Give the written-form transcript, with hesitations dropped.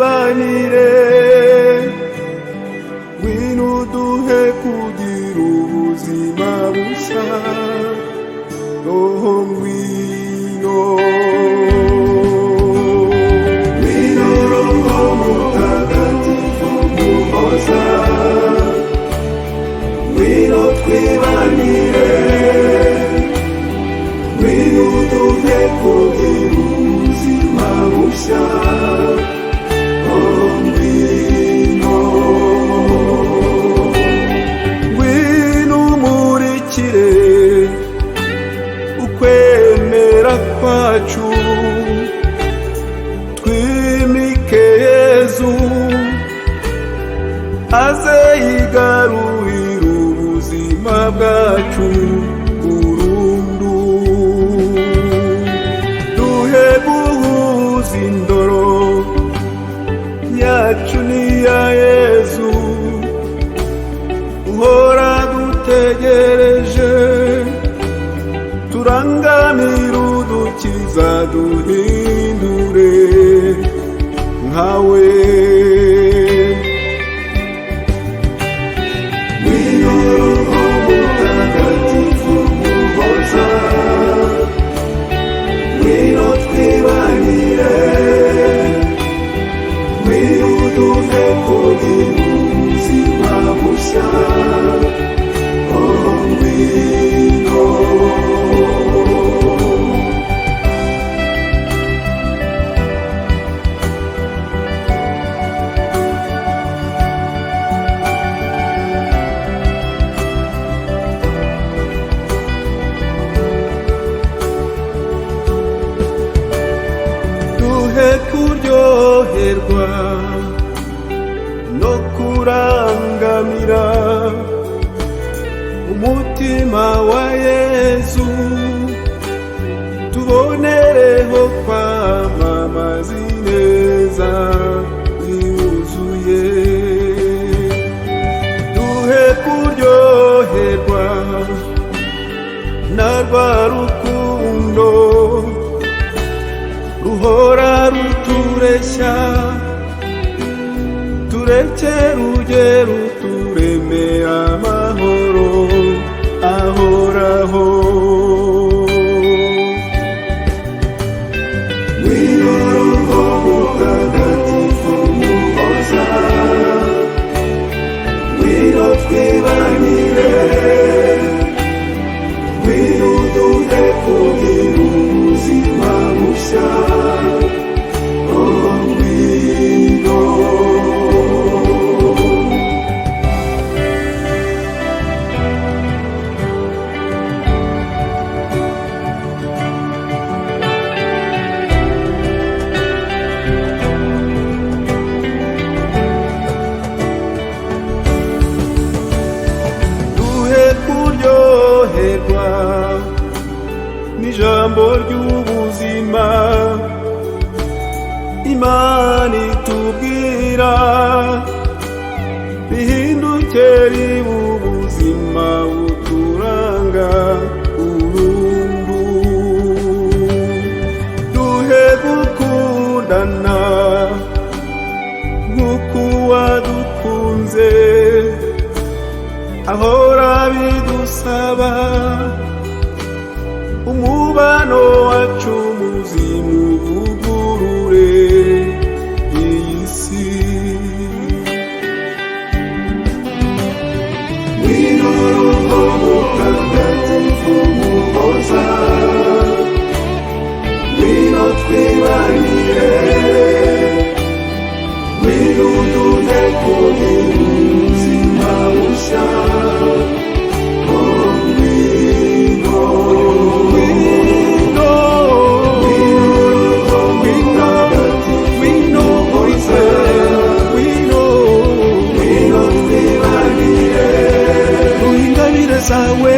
twibanire, ngwino uduhe kugira ubuzima bushya, roho ngwino, ngwino roho mutagatifu muhoza, ngwino twibanire, ngwino uduhe kugira ubuzima bushya, roho ngwino, ngwino umurikire ukwemera kwacu, twimike Yezu aze yigarurire ubuzima bwacu burundu, duhe guhuza indoro yacu n'iya Yezu, uhora dutegereje, turangamire udukiza, duhindure nkawe. Ngwino roho mutagatifu muhoza, ngwino twibanire, ngwino uduhe kugira ubuzima bushya, oh ngwino. Duhe kuryoherwa no kurangamira umutima wa Yezu, tubonereho kwamamaza ineza yuzuye. Duhe kuryoherwa na rwa rukundo ruhora rutureshya, tureke rujye rutureme amahoro ahoraho. Ngwino roho mutagatifu muhoza, ngwino twibanire, ngwino uduhe kugira ubuzima bushya, oh ngwino. Duhe kuryoherwa n'ijambo ry'ubuzima Imana itubwira, rihinduke ribe ubuzima buturanga burundu. Duhe gukundana nk'uko wadukunze, ahora bidusaba, umubano wacu muzima uvugurure iyi si. Ngwino roho mutagatifu muhoza, ngwino twibanire, ngwino uduhe kugira ubuzima bushya, oh ngwino. Zawe